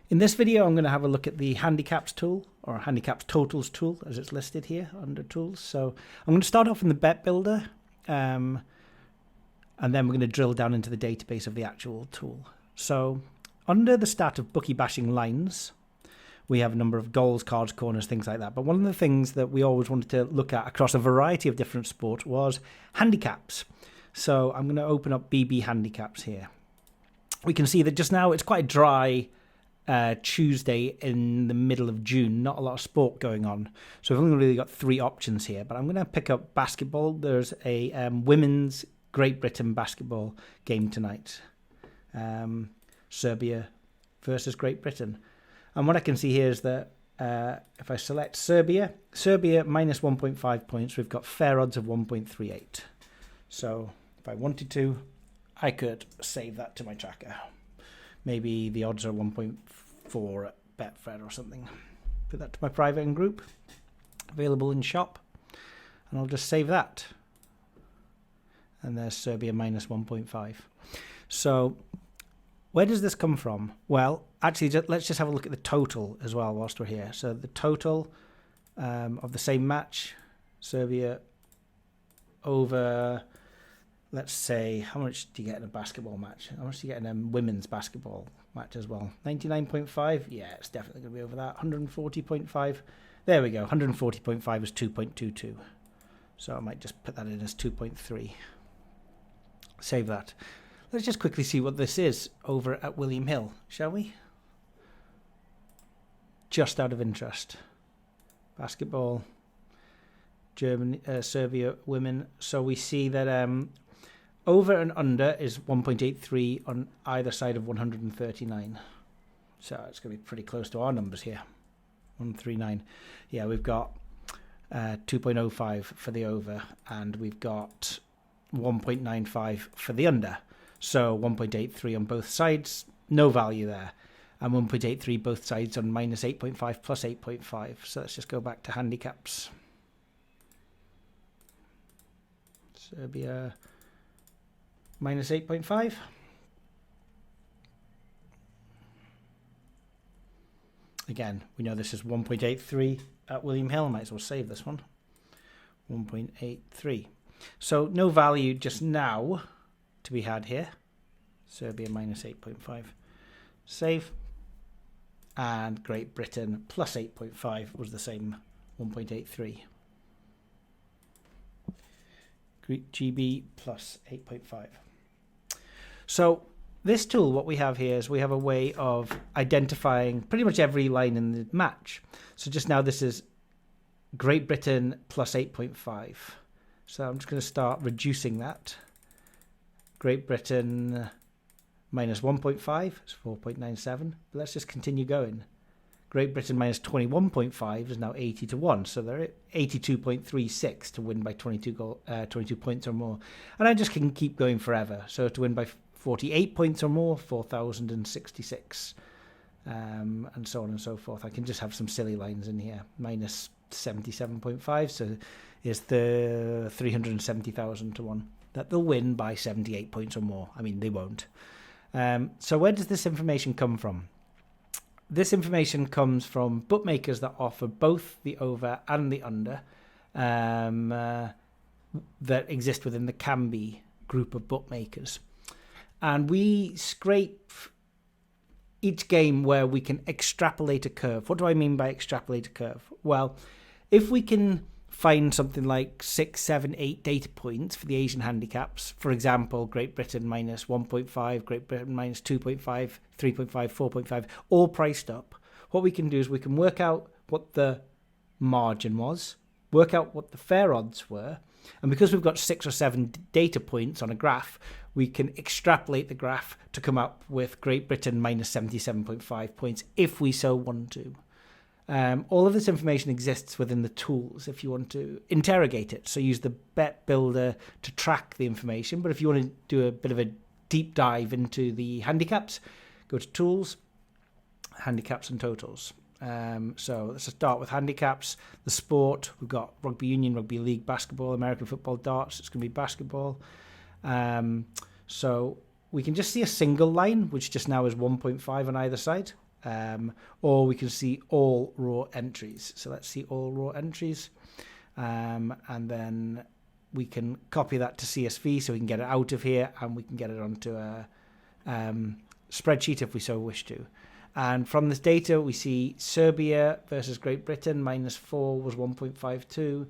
In this video, I'm going to have a look at the handicaps tool, or handicaps totals tool, as it's listed here under tools. So I'm going to start off in the bet builder, and then we're going to drill down into the database of the actual tool. So under the stat of bookie bashing lines, we have a number of goals, cards, corners, things like that. But one of the things that we always wanted to look at across a variety of different sports was handicaps. So I'm going to open up BB handicaps here. We can see that just now it's quite dry Tuesday in the middle of June, not a lot of sport going on. So we've only really got three options here, but I'm going to pick up basketball. There's a women's Great Britain basketball game tonight. Serbia versus Great Britain. And what I can see here is that if I select Serbia minus 1.5 points, we've got fair odds of 1.38. So if I wanted to, I could save that to my tracker. Maybe the odds are 1.4 at Betfair or something. Put that to my private and group. Available in shop. And I'll just save that. And there's Serbia minus 1.5. So where does this come from? Well, actually, let's just have a look at the total as well whilst we're here. So the total of the same match, Serbia over, let's say, how much do you get in a basketball match? How much do you get in a women's basketball match as well? 99.5? Yeah, it's definitely going to be over that. 140.5? There we go. 140.5 is 2.22. So I might just put that in as 2.3. Save that. Let's just quickly see what this is over at William Hill, shall we? Just out of interest. Basketball, Germany, Serbia women. So we see that over and under is 1.83 on either side of 139. So it's going to be pretty close to our numbers here. 139. Yeah, we've got 2.05 for the over, and we've got 1.95 for the under. So 1.83 on both sides, no value there. And 1.83 both sides on minus 8.5 plus 8.5. So let's just go back to handicaps. Serbia minus 8.5. Again, we know this is 1.83 at William Hill. Might as well save this one. 1.83. So no value just now to be had here. Serbia minus 8.5. Save. And Great Britain plus 8.5 was the same, 1.83. GB plus 8.5. So this tool, what we have here is we have a way of identifying pretty much every line in the match. So just now this is Great Britain plus 8.5. So I'm just going to start reducing that. Great Britain minus 1.5 is 4.97. But let's just continue going. Great Britain minus 21.5 is now 80 to 1. So they're at 82.36 to win by 22 points or more. And I just can keep going forever. So to win by 48 points or more, 4,066. And so on and so forth. I can just have some silly lines in here. Minus 77.5. So is the 370,000 to 1. That they'll win by 78 points or more. I mean, they won't. So where does this information come from? This information comes from bookmakers that offer both the over and the under that exist within the Kambi group of bookmakers. And we scrape each game where we can extrapolate a curve. What do I mean by extrapolate a curve? Well, if we can find something like 6, 7, 8 data points for the Asian handicaps. For example, Great Britain minus 1.5, Great Britain minus 2.5, 3.5, 4.5, all priced up. What we can do is we can work out what the margin was, work out what the fair odds were, and because we've got 6 or 7 data points on a graph, we can extrapolate the graph to come up with Great Britain minus 77.5 points if we so want to. All of this information exists within the tools if you want to interrogate it. So use the bet builder to track the information. But if you want to do a bit of a deep dive into the handicaps, go to tools, handicaps and totals. So let's start with handicaps. The sport, we've got rugby union, rugby league, basketball, American football, darts. It's going to be basketball. So we can just see a single line, which just now is 1.5 on either side. or we can see all raw entries. So let's see all raw entries, and then we can copy that to CSV so we can get it out of here and we can get it onto a spreadsheet if we so wish to. And from this data, we see Serbia versus Great Britain, -4 was 1.52.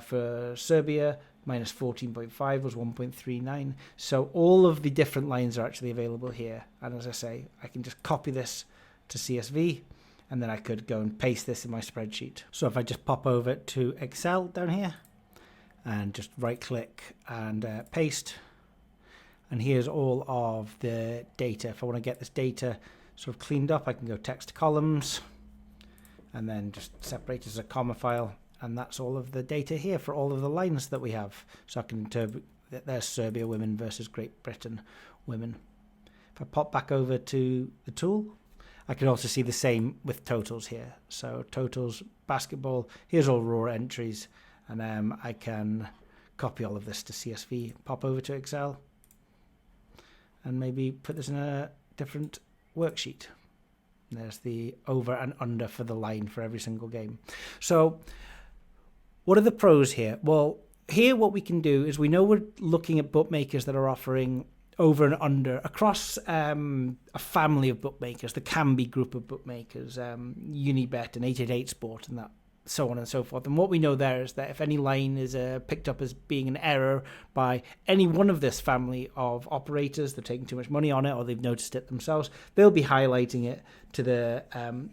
For Serbia, -14.5 was 1.39. So all of the different lines are actually available here. And as I say, I can just copy this to CSV, and then I could go and paste this in my spreadsheet. So if I just pop over to Excel down here and just right click and paste, and here's all of the data. If I want to get this data sort of cleaned up, I can go text columns and then just separate as a comma file. And that's all of the data here for all of the lines that we have. So I can interpret that there's Serbia women versus Great Britain women. If I pop back over to the tool, I can also see the same with totals here. So totals, basketball, here's all raw entries. And I can copy all of this to CSV, pop over to Excel, and maybe put this in a different worksheet. There's the over and under for the line for every single game. So what are the pros here? Well, here what we can do is we know we're looking at bookmakers that are offering over and under across a family of bookmakers, the Kambi group of bookmakers, Unibet and 888 Sport and that, so on and so forth. And what we know there is that if any line is picked up as being an error by any one of this family of operators, they're taking too much money on it or they've noticed it themselves, they'll be highlighting it to the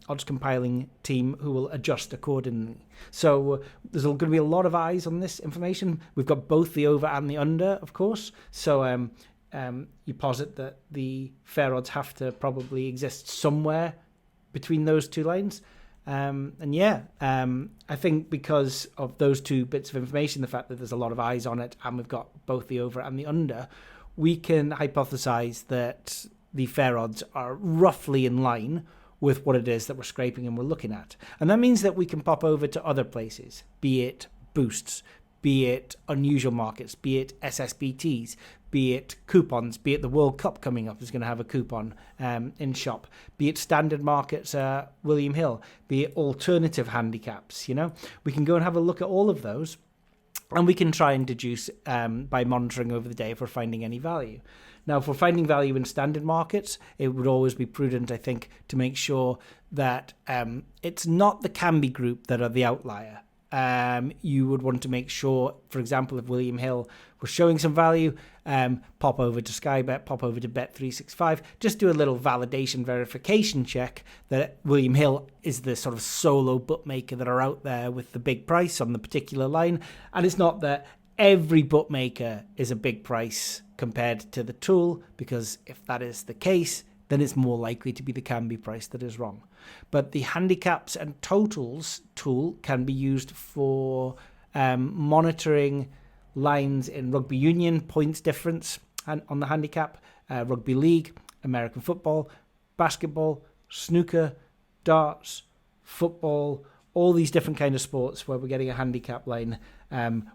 odds compiling team who will adjust accordingly. So there's going to be a lot of eyes on this information. We've got both the over and the under, of course. So you posit that the fair odds have to probably exist somewhere between those two lines. I think because of those two bits of information, the fact that there's a lot of eyes on it and we've got both the over and the under, we can hypothesize that the fair odds are roughly in line with what it is that we're scraping and we're looking at. And that means that we can pop over to other places, be it boosts, be it unusual markets, be it SSBTs, be it coupons, be it the World Cup coming up is going to have a coupon in shop, be it standard markets, William Hill, be it alternative handicaps. We can go and have a look at all of those, and we can try and deduce by monitoring over the day if we're finding any value. Now, if we're finding value in standard markets, it would always be prudent, I think, to make sure that it's not the Kambi group that are the outlier. You would want to make sure, for example, if William Hill was showing some value, pop over to Sky Bet, pop over to Bet365, just do a little validation verification check that William Hill is the sort of solo bookmaker that are out there with the big price on the particular line. And it's not that every bookmaker is a big price compared to the tool, because if that is the case, then it's more likely to be the Kambi price that is wrong. But the handicaps and totals tool can be used for monitoring lines in rugby union, points difference and on the handicap, rugby league, American football, basketball, snooker, darts, football, all these different kind of sports where we're getting a handicap line.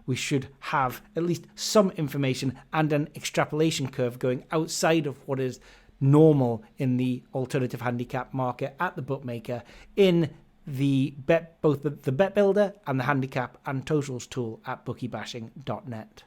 We should have at least some information and an extrapolation curve going outside of what is normal in the alternative handicap market at the bookmaker in the both the bet builder and the handicap and totals tool at bookiebashing.net.